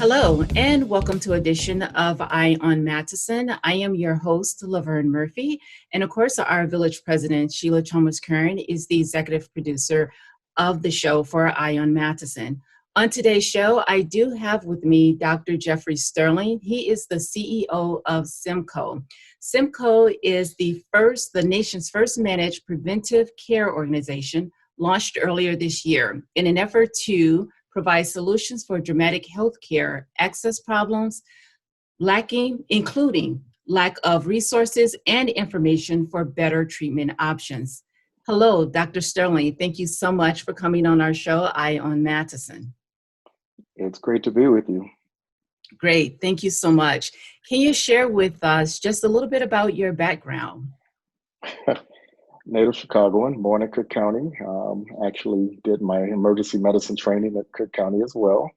Hello, and welcome to edition of Eye on Matteson. I am your host, Laverne Murphy. And of course, our village president, Sheila Thomas Kern, is the executive producer of the show for Eye on Matteson. On today's show, I do have with me Dr. Jeffery Sterling. He is the CEO of Simcoe. Simcoe is the nation's first managed preventive care organization launched earlier this year in an effort to provide solutions for dramatic healthcare access problems, including lack of resources and information for better treatment options. Hello, Dr. Sterling. Thank you so much for coming on our show, Eye on Matteson. It's great to be with you. Great. Thank you so much. Can you share with us just a little bit about your background? Native Chicagoan, born in Cook County. Actually did my emergency medicine training at Cook County as well.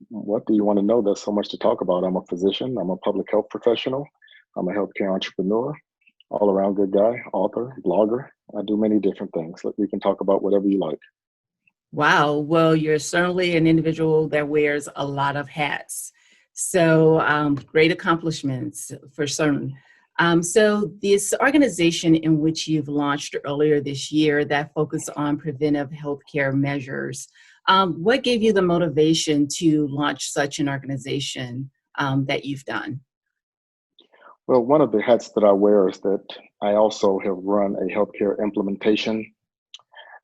What do you want to know? There's so much to talk about. I'm a physician. I'm a public health professional. I'm a healthcare entrepreneur, all around good guy, author, blogger. I do many different things. We can talk about whatever you like. Wow. Well, you're certainly an individual that wears a lot of hats. So great accomplishments for certain. So this organization in which you've launched earlier this year that focused on preventive healthcare measures, what gave you the motivation to launch such an organization that you've done? Well, one of the hats that I wear is that I also have run a healthcare implementation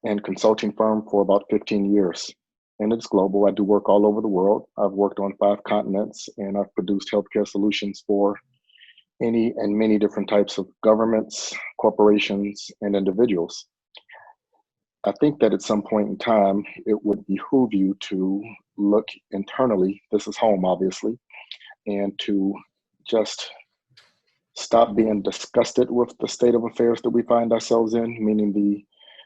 and consulting firm for about 15 years. And it's global. I do work all over the world. I've worked on 5 continents, and I've produced healthcare solutions for any and many different types of governments, corporations, and individuals. I think that at some point in time, it would behoove you to look internally, this is home obviously, and to just stop being disgusted with the state of affairs that we find ourselves in, meaning the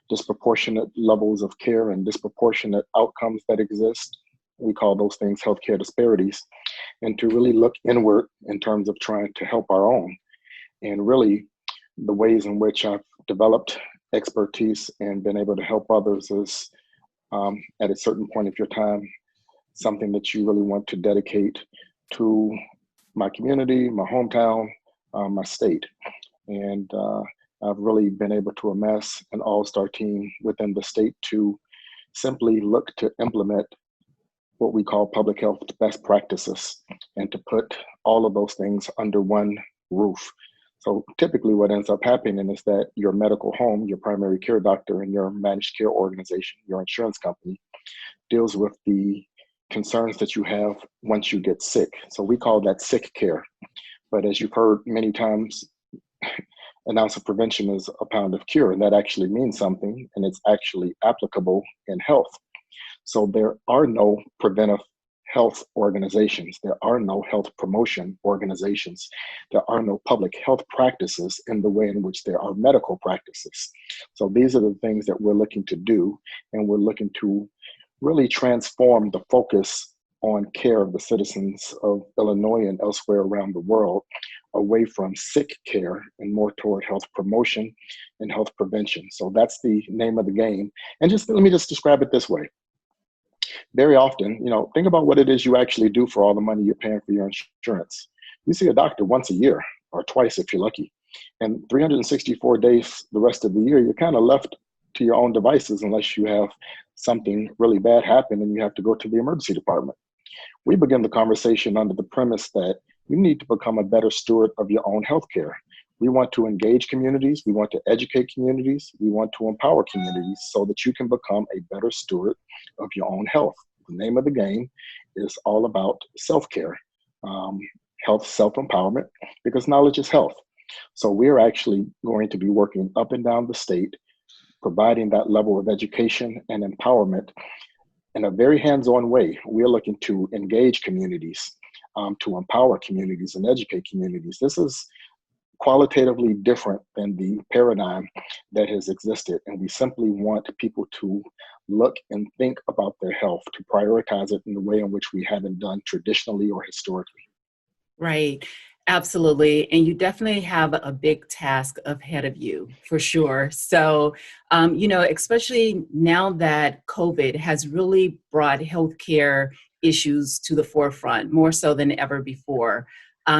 disproportionate levels of care and disproportionate outcomes that exist. We call those things healthcare disparities, and to really look inward in terms of trying to help our own. And really, the ways in which I've developed expertise and been able to help others is at a certain point of your time, something that you really want to dedicate to my community, my hometown, my state. And I've really been able to amass an all-star team within the state to simply look to implement what we call public health best practices, and to put all of those things under one roof. So typically what ends up happening is that your medical home, your primary care doctor, and your managed care organization, your insurance company, deals with the concerns that you have once you get sick. So we call that sick care. But as you've heard many times, an ounce of prevention is a pound of cure, and that actually means something, and it's actually applicable in health. So there are no preventive health organizations. There are no health promotion organizations. There are no public health practices in the way in which there are medical practices. So these are the things that we're looking to do, and we're looking to really transform the focus on care of the citizens of Illinois and elsewhere around the world, away from sick care and more toward health promotion and health prevention. So that's the name of the game. And let me just describe it this way. Very often, think about what it is you actually do for all the money you're paying for your insurance. You see a doctor once a year, or twice if you're lucky. And 364 days the rest of the year, you're kind of left to your own devices unless you have something really bad happen and you have to go to the emergency department. We begin the conversation under the premise that you need to become a better steward of your own healthcare. We want to engage communities. We want to educate communities. We want to empower communities so that you can become a better steward of your own health. The name of the game is all about self-care, um, health, self-empowerment, because knowledge is health. So we're actually going to be working up and down the state, providing that level of education and empowerment in a very hands-on way. We're looking to engage communities, to empower communities and educate communities. This is qualitatively different than the paradigm that has existed. And we simply want people to look and think about their health, to prioritize it in the way in which we haven't done traditionally or historically. Right. Absolutely. And you definitely have a big task ahead of you for sure. So, especially now that COVID has really brought healthcare issues to the forefront more so than ever before.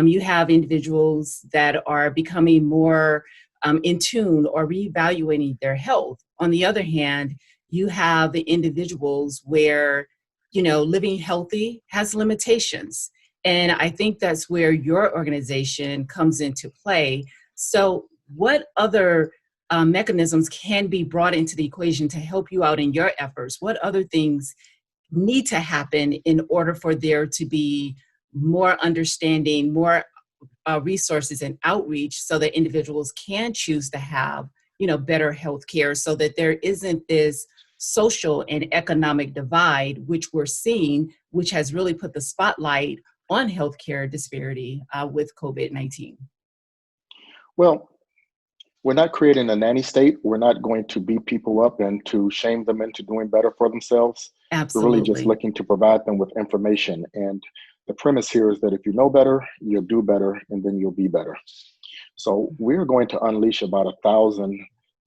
You have individuals that are becoming more in tune or reevaluating their health. On the other hand, you have the individuals where, living healthy has limitations, and I think that's where your organization comes into play. So, what other mechanisms can be brought into the equation to help you out in your efforts? What other things need to happen in order for there to be more understanding, more resources and outreach so that individuals can choose to have, better health care so that there isn't this social and economic divide, which we're seeing, which has really put the spotlight on healthcare disparity with COVID-19? Well, we're not creating a nanny state. We're not going to beat people up and to shame them into doing better for themselves. We're really just Absolutely. looking to provide them with information. And the premise here is that if you know better, you'll do better, and then you'll be better. So we're going to unleash about 1,000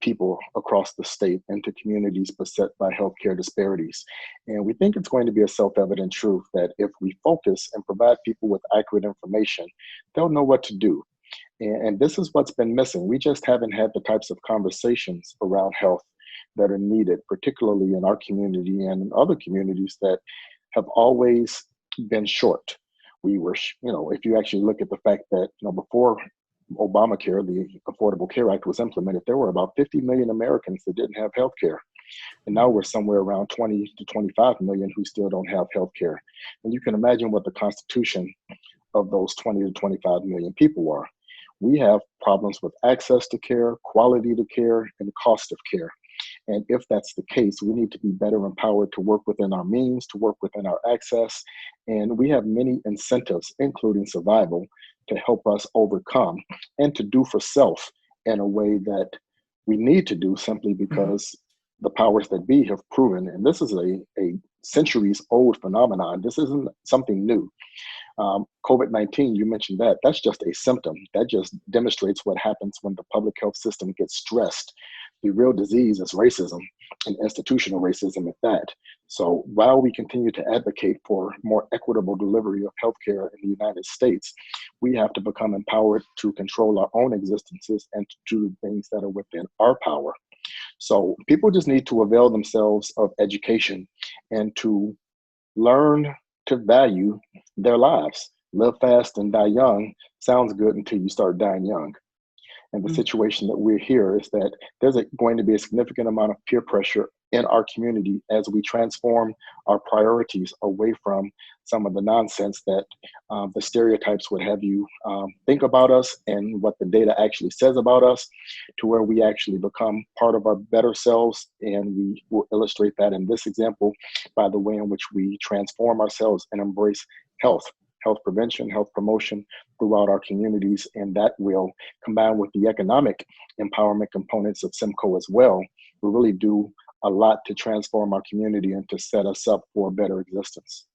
people across the state into communities beset by healthcare disparities. And we think it's going to be a self-evident truth that if we focus and provide people with accurate information, they'll know what to do. And this is what's been missing. We just haven't had the types of conversations around health that are needed, particularly in our community and in other communities that have always been short. We were, if you actually look at the fact that, before Obamacare, the Affordable Care Act was implemented, there were about 50 million Americans that didn't have health care. And now we're somewhere around 20 to 25 million who still don't have health care. And you can imagine what the constitution of those 20 to 25 million people are. We have problems with access to care, quality to care, and cost of care. And if that's the case, we need to be better empowered to work within our means, to work within our access. And we have many incentives, including survival, to help us overcome and to do for self in a way that we need to do simply Mhm. because the powers that be have proven, and this is a centuries old phenomenon. This isn't something new. COVID-19, you mentioned that. That's just a symptom. That just demonstrates what happens when the public health system gets stressed. The real disease is racism and institutional racism at that. So while we continue to advocate for more equitable delivery of healthcare in the United States, we have to become empowered to control our own existences and to do things that are within our power. So people just need to avail themselves of education and to learn to value their lives. Live fast and die young sounds good until you start dying young. And the Mm. situation that we're here is that going to be a significant amount of peer pressure in our community as we transform our priorities away from some of the nonsense that the stereotypes would have you think about us and what the data actually says about us, to where we actually become part of our better selves. And we will illustrate that in this example by the way in which we transform ourselves and embrace health, health prevention, health promotion throughout our communities. And that will, combined with the economic empowerment components of Simcoe as well, will really do a lot to transform our community and to set us up for a better existence.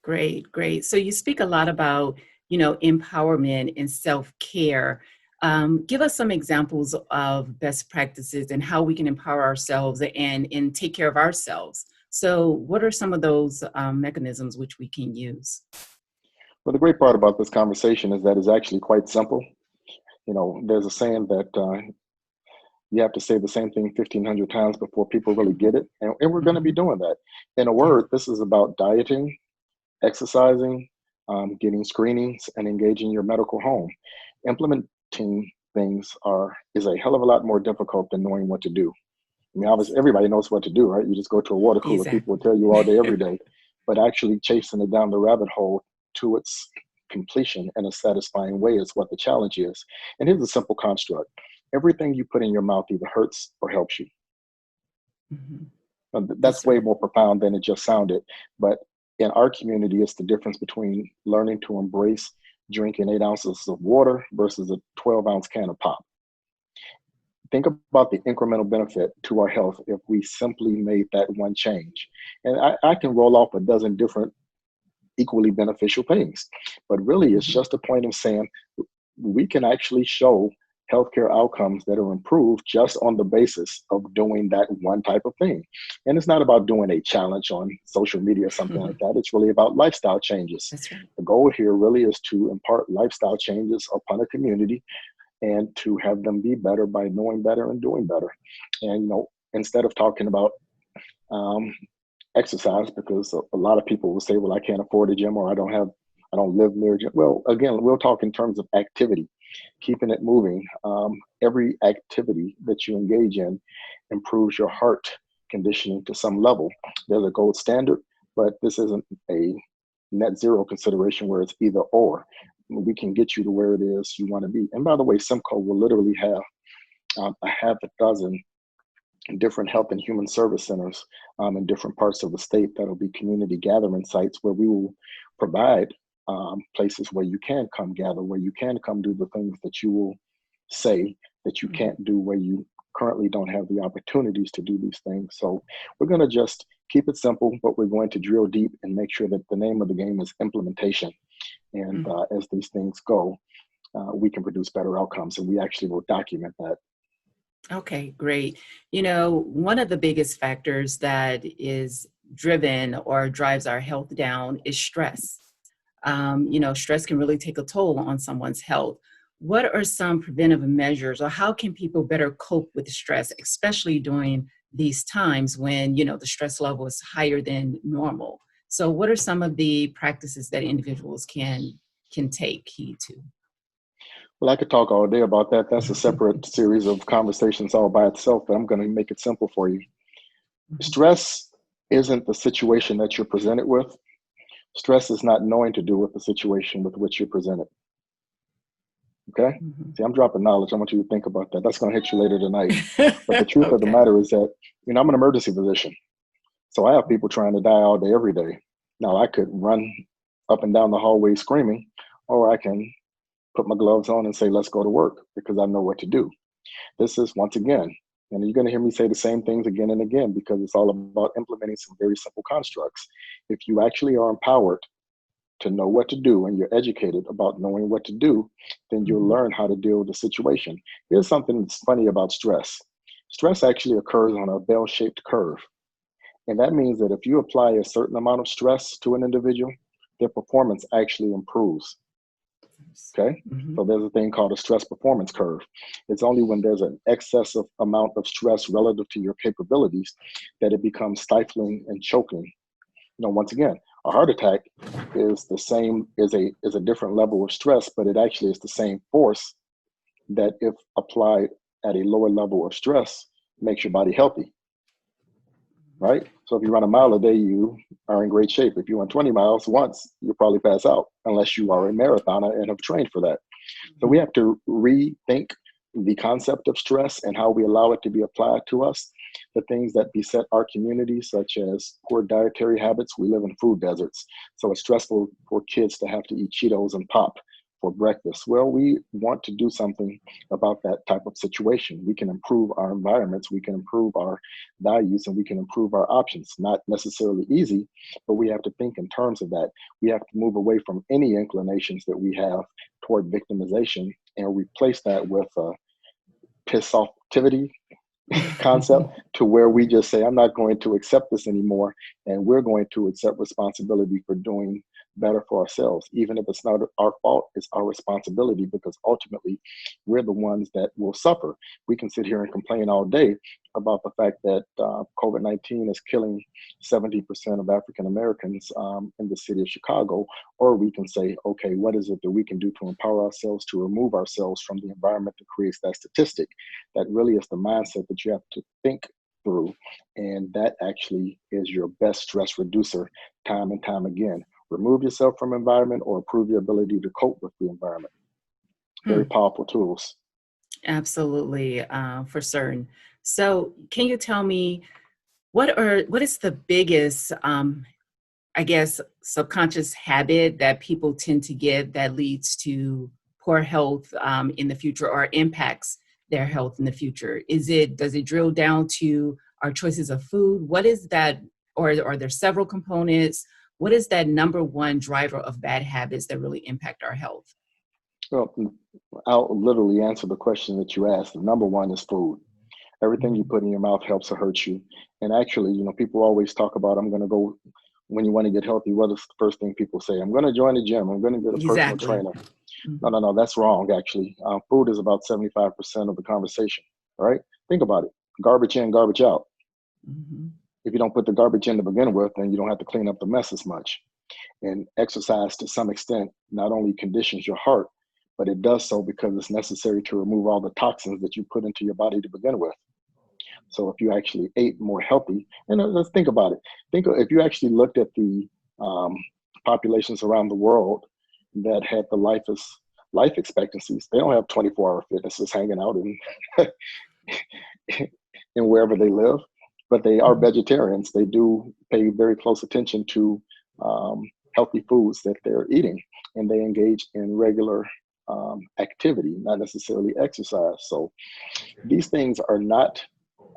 Great, great. So you speak a lot about, empowerment and self-care. Give us some examples of best practices and how we can empower ourselves and take care of ourselves. So what are some of those mechanisms which we can use? But the great part about this conversation is that it's actually quite simple. There's a saying that you have to say the same thing 1,500 times before people really get it. And we're going to be Mhm. doing that. In a Yeah. word, this is about dieting, exercising, getting screenings, and engaging your medical home. Implementing things is a hell of a lot more difficult than knowing what to do. I mean, obviously, everybody knows what to do, right? You just go to a water cooler. People will Exactly. tell you all day, every day. But actually chasing it down the rabbit hole to its completion in a satisfying way is what the challenge is. And here's a simple construct. Everything you put in your mouth either hurts or helps you. Mhm. That's That's way right. more profound than it just sounded. But in our community, it's the difference between learning to embrace drinking 8 ounces of water versus a 12-ounce can of pop. Think about the incremental benefit to our health if we simply made that one change. And I can roll off a dozen different equally beneficial things, but really it's Mhm. just a point of saying we can actually show healthcare outcomes that are improved just on the basis of doing that one type of thing. And it's not about doing a challenge on social media or something like that. It's really about lifestyle changes. That's right. The goal here really is to impart lifestyle changes upon a community and to have them be better by knowing better and doing better. And, instead of talking about um, exercise, because a lot of people will say, well, I can't afford a gym, or I don't live near a gym. Well, again, we'll talk in terms of activity, keeping it moving. Every activity that you engage in improves your heart conditioning to some level. There's a gold standard, but this isn't a net zero consideration where it's either or. We can get you to where it is you want to be. And by the way, Simcoe will literally have a half a dozen different health and human service centers in different parts of the state that'll be community gathering sites where we will provide places where you can come gather, where you can come do the things that you will say that you Mhm. can't do where you currently don't have the opportunities to do these things. So we're going to just keep it simple, but we're going to drill deep and make sure that the name of the game is implementation. And Mhm. as these things go, we can produce better outcomes, and we actually will document that. Okay, great. One of the biggest factors that is driven or drives our health down is stress. Stress can really take a toll on someone's health. What are some preventive measures, or how can people better cope with stress, especially during these times when, the stress level is higher than normal? So what are some of the practices that individuals can take heed to? Well, I could talk all day about that. That's a separate series of conversations all by itself, but I'm going to make it simple for you. Mhm. Stress isn't the situation that you're presented with. Stress is not knowing to do with the situation with which you're presented. Okay? Mhm. See, I'm dropping knowledge. I want you to think about that. That's going to hit you later tonight. But the truth of the Okay. matter is that, I'm an emergency physician. So I have people trying to die all day, every day. Now, I could run up and down the hallway screaming, or I can put my gloves on and say, let's go to work because I know what to do. This is, once again, and you're going to hear me say the same things again and again because it's all about implementing some very simple constructs. If you actually are empowered to know what to do and you're educated about knowing what to do, then you'll Mhm. learn how to deal with the situation. Here's something that's funny about stress. Stress actually occurs on a bell-shaped curve. And that means that if you apply a certain amount of stress to an individual, their performance actually improves. Okay. Mhm. So there's a thing called a stress performance curve. It's only when there's an excessive amount of stress relative to your capabilities that it becomes stifling and choking. Once again, a heart attack is the same, is a different level of stress, but it actually is the same force that, if applied at a lower level of stress, makes your body healthy, right? So if you run a mile Right. a day, you are in great shape. If you run 20 miles once, you'll probably pass out unless you are a marathoner and have trained for that. So we Mhm. have to rethink the concept of stress and how we allow it to be applied to us. The things that beset our community, such as poor dietary habits, we live in food deserts. So it's stressful for kids to have to eat Cheetos and pop for breakfast. Well, we want to do something about that type of situation. We can improve our environments, we can improve our values, and we can improve our options. Not necessarily easy, but we have to think in terms of that. We have to move away from any inclinations that we have toward victimization and replace that with piss off activity concept, to where we Right. just say, I'm not going to accept this anymore. And we're going to accept responsibility for doing better for ourselves. Even if it's not our fault, it's our responsibility because ultimately we're the ones that will suffer. We can sit here and complain all day, about the fact that COVID-19 is killing 70% of African Americans in the city of Chicago. Or we can say, okay, what is it that we can do to empower ourselves to remove ourselves from the environment that creates that statistic? That really is the mindset that you have to think through. And that actually is your best stress reducer time and time again. Remove yourself from environment or improve your ability to cope with the environment. Very powerful tools. Absolutely, for certain. So can you tell me what is the biggest, I guess, subconscious habit that people tend to get that leads to poor health in the future or impacts their health in the future? Does it drill down to our choices of food? What is that, or are there several components? What is that number one driver of bad habits that really impact our health? Well, I'll literally answer the question that you asked. The number one is food. Everything you Mhm. put in your mouth helps or hurts you. And actually, people always talk about, I'm going to go, when you want to get healthy, what is the first thing people say? I'm going to join the gym. I'm going to get a personal Exactly. trainer. No, Mhm. no, no, that's wrong, actually. Food is about 75% of the conversation, all right? Think about it. Garbage in, garbage out. Mhm. If you don't put the garbage in to begin with, then you don't have to clean up the mess as much. And exercise, to some extent, not only conditions your heart, but it does so because it's necessary to remove all the toxins that you put into your body to begin with. So if you actually ate more healthy, and let's think about it. If you actually looked at the um, populations around the world that had the life expectancies, they don't have 24-hour fitnesses hanging out in in wherever they live, but they are Mhm. vegetarians. They do pay very close attention to um, healthy foods that they're eating, and they engage in regular activity, not necessarily exercise. So these things are not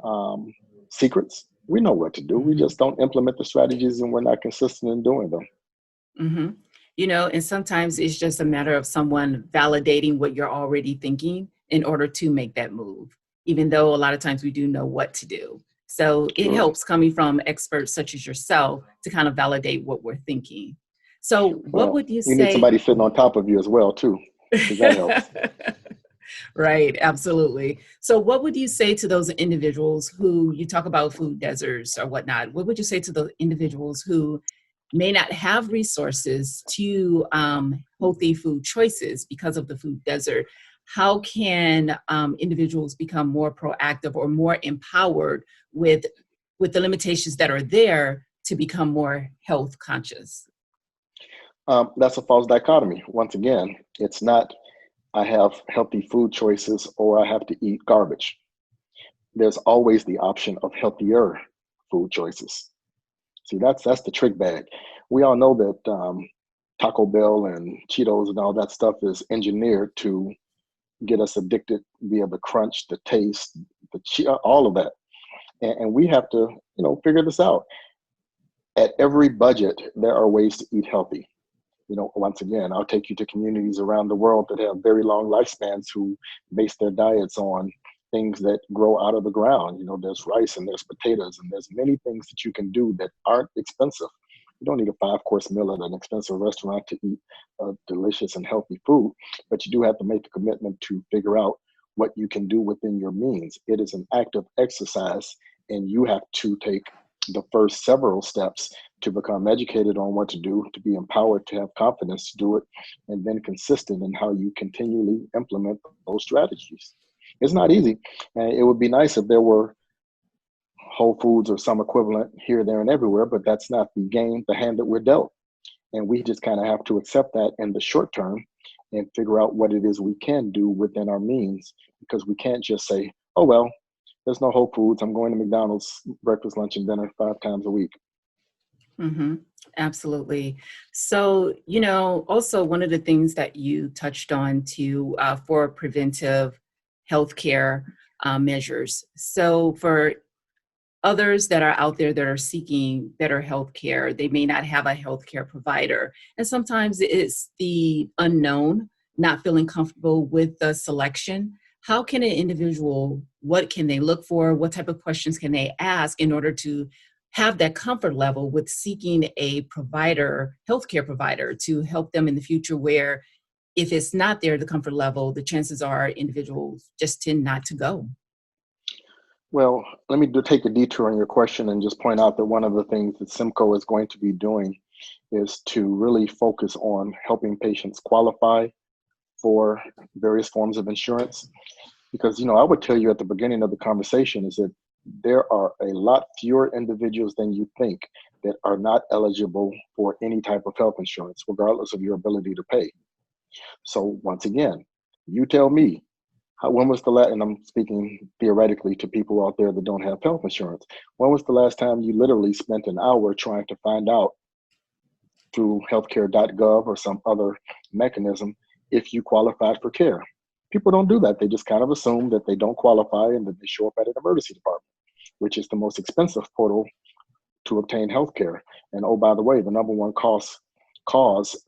um, secrets. We know what to do. We Mhm. just don't implement the strategies, and we're not consistent in doing them. Mhm. And sometimes it's just a matter of someone validating what you're already thinking in order to make that move, even though a lot of times we do know what to do. So it Sure. helps coming from experts such as yourself to kind of validate what we're thinking. So what Well, would you you need say? somebody sitting on top of you as well, too, because that helps. Right, absolutely. So, what would you say to those individuals who you talk about food deserts or whatnot? What would you say to the individuals who may not have resources to healthy food choices because of the food desert? How can individuals become more proactive or more empowered with the limitations that are there to become more health conscious? That's a false dichotomy. Once again, it's not I have healthy food choices or I have to eat garbage. There's always the option of healthier food choices. See, that's the trick bag. We all know that Taco Bell and Cheetos and all that stuff is engineered to get us addicted via the crunch, the taste, all of that. And we have to, figure this out. At every budget, there are ways to eat healthy. Once again, I'll take you to communities around the world that have very long lifespans who base their diets on things that grow out of the ground. There's rice and there's potatoes and there's many things that you can do that aren't expensive. You don't need a 5-course meal at an expensive restaurant to eat delicious and healthy food, but you do have to make the commitment to figure out what you can do within your means. It is an act of exercise, and you have to take the first several steps to become educated on what to do, to be empowered, to have confidence to do it, and then consistent in how you continually implement those strategies. It's not easy. And it would be nice if there were Whole Foods or some equivalent here, there, and everywhere, but that's not the hand that we're dealt. And we just kind of have to accept that in the short term and figure out what it is we can do within our means, because we can't just say, oh, well, there's no Whole Foods. I'm going to McDonald's breakfast, lunch, and dinner 5 times a week. Hmm. Absolutely. So, also one of the things that you touched on to for preventive healthcare measures. So, for others that are out there that are seeking better healthcare, they may not have a healthcare provider, and sometimes it's the unknown, not feeling comfortable with the selection. How can an individual? What can they look for? What type of questions can they ask in order to have that comfort level with seeking a provider, healthcare provider, to help them in the future? Where if it's not there, the comfort level, the chances are individuals just tend not to go. Well, let me take a detour on your question and just point out that one of the things that Simcoe is going to be doing is to really focus on helping patients qualify for various forms of insurance. Because, I would tell you at the beginning of the conversation is that there are a lot fewer individuals than you think that are not eligible for any type of health insurance, regardless of your ability to pay. So once again, you tell me, when was the last, and I'm speaking theoretically to people out there that don't have health insurance, when was the last time you literally spent an hour trying to find out through healthcare.gov or some other mechanism if you qualified for care? People don't do that. They just kind of assume that they don't qualify and that they show up at an emergency department, which is the most expensive portal to obtain health care. And oh, by the way, the number one cause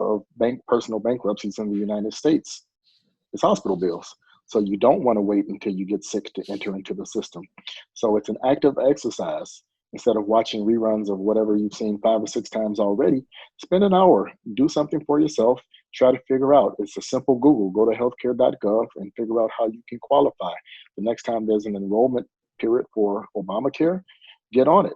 of personal bankruptcies in the United States is hospital bills. So you don't want to wait until you get sick to enter into the system. So it's an active exercise. Instead of watching reruns of whatever you've seen 5 or 6 times already, spend an hour, do something for yourself, try to figure out. It's a simple Google. Go to healthcare.gov and figure out how you can qualify. The next time there's an enrollment period for Obamacare, get on it.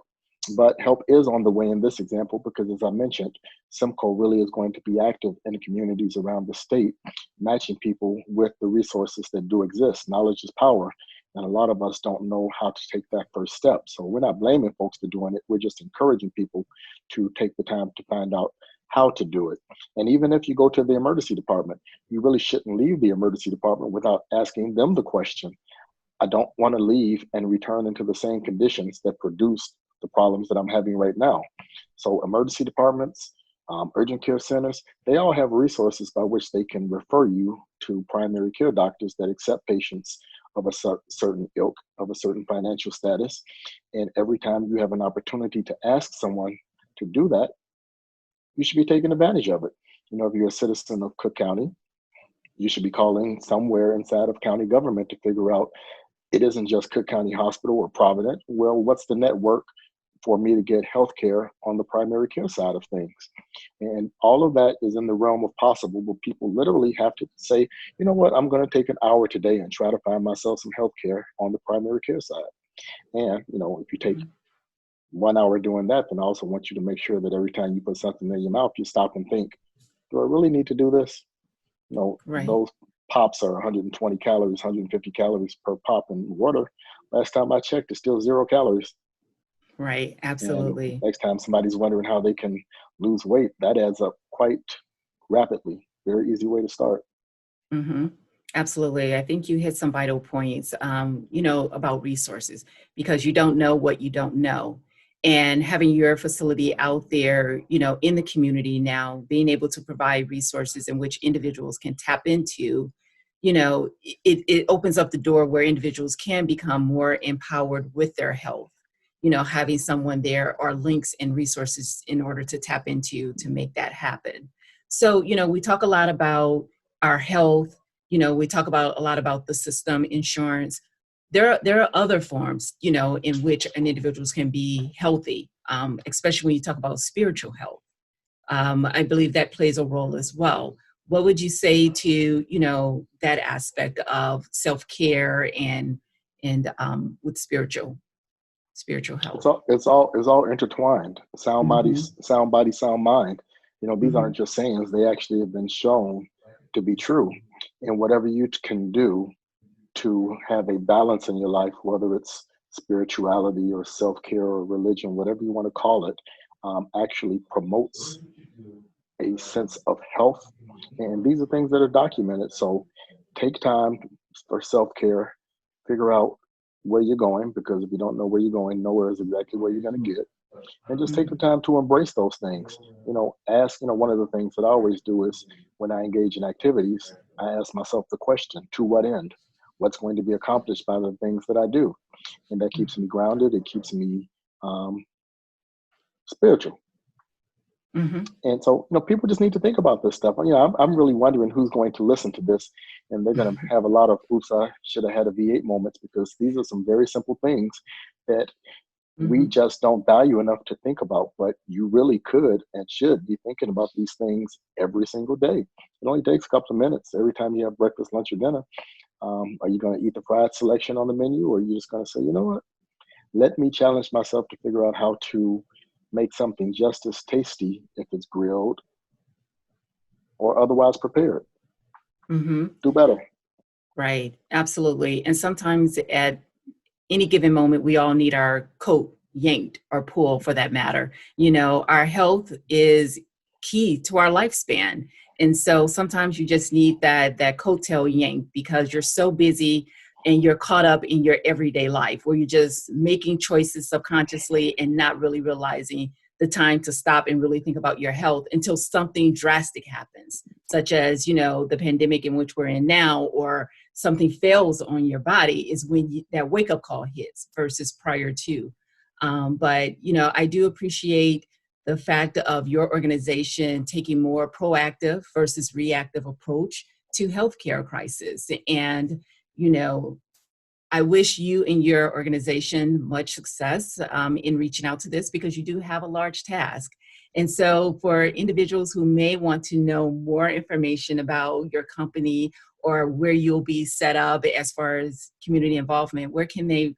But help is on the way in this example because, as I mentioned, Simcoe really is going to be active in the communities around the state, matching people with the resources that do exist. Knowledge is power, and a lot of us don't know how to take that first step. So we're not blaming folks for doing it. We're just encouraging people to take the time to find out how to do it. And even if you go to the emergency department, you really shouldn't leave the emergency department without asking them the question. I don't want to leave and return into the same conditions that produced the problems that I'm having right now. So emergency departments, urgent care centers, they all have resources by which they can refer you to primary care doctors that accept patients of a certain ilk, of a certain financial status. And every time you have an opportunity to ask someone to do that, you should be taking advantage of it. If you're a citizen of Cook County, you should be calling somewhere inside of county government to figure out it isn't just Cook County Hospital or Providence. Well, what's the network for me to get health care on the primary care side of things? And all of that is in the realm of possible, but people literally have to say, you know what, I'm going to take an hour today and try to find myself some health care on the primary care side. And, if you take 1 hour doing that, then I also want you to make sure that every time you put something in your mouth, you stop and think, do I really need to do this? Right. Those pops are 120 calories, 150 calories per pop in water. Last time I checked, it's still 0 calories. Right. And Absolutely. next time somebody's wondering how they can lose weight, that adds up quite rapidly. Very easy way to start. Hmm. Absolutely. I think you hit some vital points, about resources because you don't know what you don't know. And having your facility out there, in the community now, being able to provide resources in which individuals can tap into, it opens up the door where individuals can become more empowered with their health. Having someone there or links and resources in order to tap into to make that happen. So, we talk a lot about our health. We talk about a lot about the system, insurance. There are other forms, in which an individuals can be healthy, especially when you talk about spiritual health. I believe that plays a role as well. What would you say to, that aspect of self-care and with spiritual It's health? all it's all it's all intertwined. Sound body, Mm-hmm. sound body, sound mind. These Mm-hmm. aren't just sayings; they actually have been shown to be true. And whatever you can do to have a balance in your life, whether it's spirituality or self care or religion, whatever you want to call it, actually promotes a sense of health. And these are things that are documented. So take time for self care, figure out where you're going, because if you don't know where you're going, nowhere is exactly where you're going to get. And just take the time to embrace those things. One of the things that I always do is when I engage in activities, I ask myself the question, to what end? What's going to be accomplished by the things that I do? And that keeps me grounded. It keeps me spiritual. Mm-hmm. And so, people just need to think about this stuff. I'm really wondering who's going to listen to this, and they're going to have a lot of oops, I should have had a V8 moments, because these are some very simple things that we Mm-hmm. just don't value enough to think about. But you really could and should be thinking about these things every single day. It only takes a couple of minutes every time you have breakfast, lunch, or dinner. Are you going to eat the fried selection on the menu, or are you just going to say, you know what? Let me challenge myself to figure out how to make something just as tasty if it's grilled or otherwise prepared. Hmm. Do better. Right. Absolutely. And sometimes at any given moment, we all need our coat yanked or pulled for that matter. Our health is key to our lifespan. And so sometimes you just need that coattail yanked because you're so busy and you're caught up in your everyday life where you're just making choices subconsciously and not really realizing the time to stop and really think about your health until something drastic happens, such as, the pandemic in which we're in now, or something fails on your body is when that wake up call hits versus prior to. But, I do appreciate the fact of your organization taking more proactive versus reactive approach to healthcare crisis. And, you know, I wish you and your organization much success in reaching out to this because you do have a large task. And so, for individuals who may want to know more information about your company or where you'll be set up as far as community involvement, where can they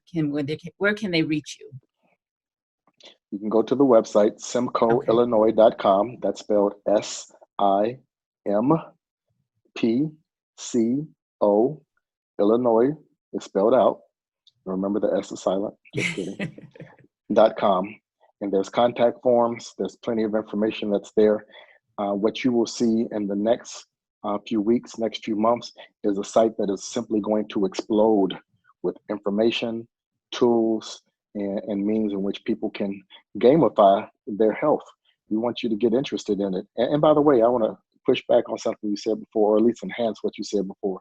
reach you? You can go to the website, Okay. simcoillinois.com. That's spelled SIMPCO. Illinois is spelled out. Remember the S is silent. Just kidding. .com. And there's contact forms. There's plenty of information that's there. What you will see in the next few weeks, next few months, is a site that is simply going to explode with information, tools, and means in which people can gamify their health. We want you to get interested in it. And by the way, I want to push back on something you said before, or at least enhance what you said before.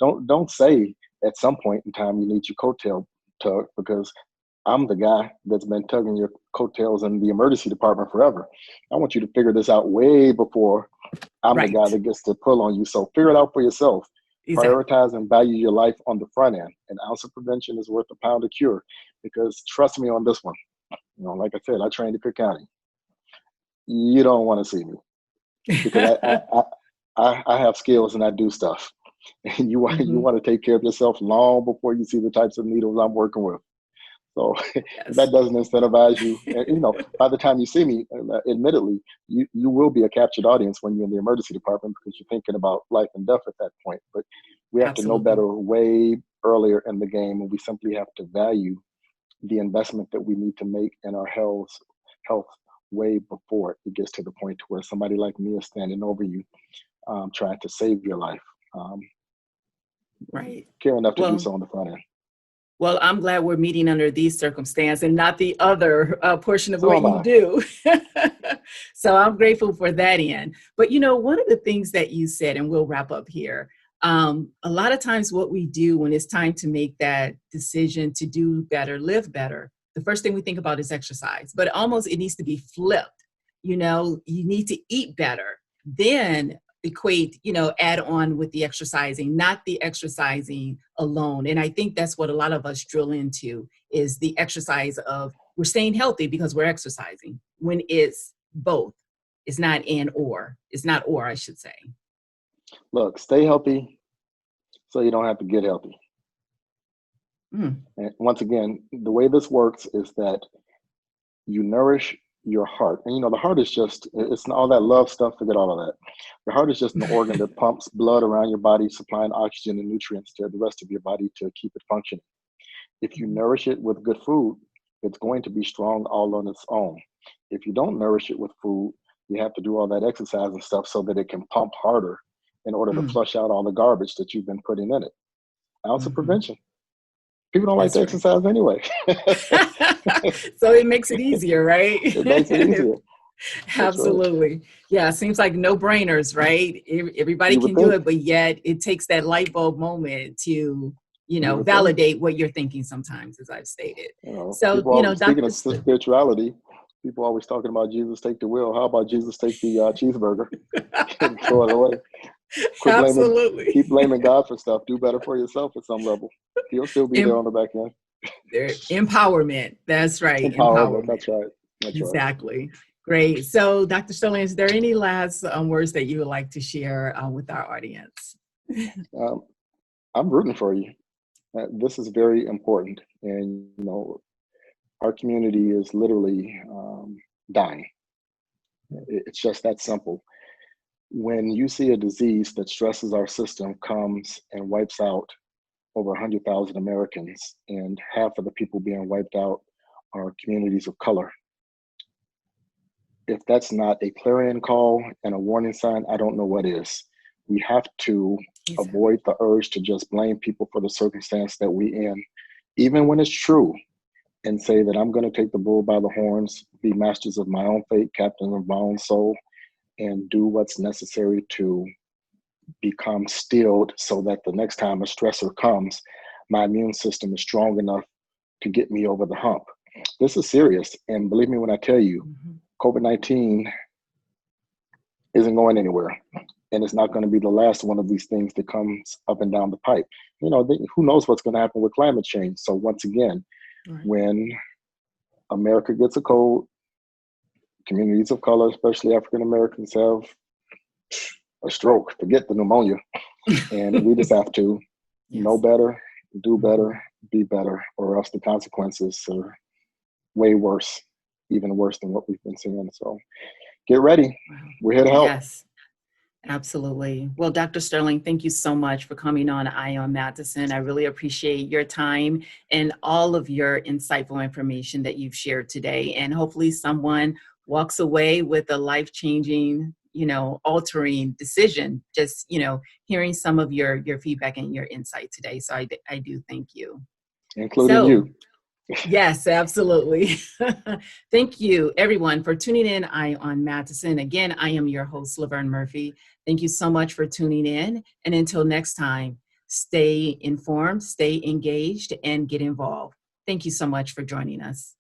Don't say at some point in time you need your coattail tugged, because I'm the guy that's been tugging your coattails in the emergency department forever. I want you to figure this out way before I'm the guy Right. that gets to pull on you. So figure it out for yourself. Exactly. Prioritize and value your life on the front end. An ounce of prevention is worth a pound of cure. Because trust me on this one. Like I said, I trained in Cook County. You don't want to see me because I have skills and I do stuff. And you Hmm. want to take care of yourself long before you see the types of needles I'm working with. So if Yes. that doesn't incentivize you, and by the time you see me, admittedly, you will be a captured audience when you're in the emergency department because you're thinking about life and death at that point. But we have to know Absolutely. better way earlier in the game, and we simply have to value the investment that we need to make in our health way before it gets to the point where somebody like me is standing over you, trying to save your life. Um, Right. Care enough to do Well, so on the front end. Well, I'm glad we're meeting under these circumstances and not the other portion of So what am you I. do. So I'm grateful for that end. But one of the things that you said, and we'll wrap up here. A lot of times, what we do when it's time to make that decision to do better, live better, the first thing we think about is exercise. But almost it needs to be flipped. You need to eat better. Then equate, add on with the exercising, not the exercising alone. And I think that's what a lot of us drill into is the exercise of we're staying healthy because we're exercising when it's both. It's not and or. It's not or, I should say. Look, stay healthy so you don't have to get healthy. Mm. And once again, the way this works is that you nourish your heart. And the heart is it's not all that love stuff, forget all of that. The heart is just an organ that pumps blood around your body, supplying oxygen and nutrients to the rest of your body to keep it functioning. If you Mhm. nourish it with good food, it's going to be strong all on its own. If you don't nourish it with food, you have to do all that exercise and stuff so that it can pump harder in order to Mm. flush out all the garbage that you've been putting in it. Ounce of Mhm. prevention. People don't like to That's right. exercise anyway. So it makes it easier, right? It makes it easier. That's right. Absolutely. Yeah, seems like no brainers, right? Everybody You would can do think. it, but yet it takes that light bulb moment to, You would think. validate what you're thinking sometimes, as I've stated. So, People always speaking Dr. of spirituality. People always talking about Jesus take the wheel. How about Jesus take the cheeseburger and throw it away? Quit blaming, Absolutely. keep blaming God for stuff. Do better for yourself at some level. He'll still be there Em- on the back end. Empowerment. That's right. Empowerment. Empowerment. That's right. That's right. Exactly. Great. So, Dr. Sterling, is there any last words that you would like to share with our audience? Um, I'm rooting for you. This is very important, and our community is literally dying. It's just that simple. When you see a disease that stresses our system comes and wipes out over 100,000 Americans, and half of the people being wiped out are communities of color. If that's not a clarion call and a warning sign, I don't know what is. We have to Exactly. avoid the urge to just blame people for the circumstance that we in, even when it's true, and say that I'm going to take the bull by the horns, be masters of my own fate, captain of my own soul, and do what's necessary to become stilled so that the next time a stressor comes, my immune system is strong enough to get me over the hump. This is serious. And believe me when I tell you, COVID-19 isn't going anywhere. And it's not going to be the last one of these things that comes up and down the pipe. Who knows what's going to happen with climate change? So once again, when America gets a cold, communities of color, especially African Americans, have a stroke, forget the pneumonia. And we just have to know better, do better, be better, or else the consequences are way worse, even worse than what we've been seeing. So get ready. We're here to help. Yes, absolutely. Well, Dr. Sterling, thank you so much for coming on Eye on Matteson. I really appreciate your time and all of your insightful information that you've shared today. And hopefully someone walks away with a life-changing, altering decision, just, hearing some of your feedback and your insight today. So I do thank you. Including you. Yes, absolutely. Thank you, everyone, for tuning in Eye on Matteson. Again, I am your host, Laverne Murphy. Thank you so much for tuning in. And until next time, stay informed, stay engaged, and get involved. Thank you so much for joining us.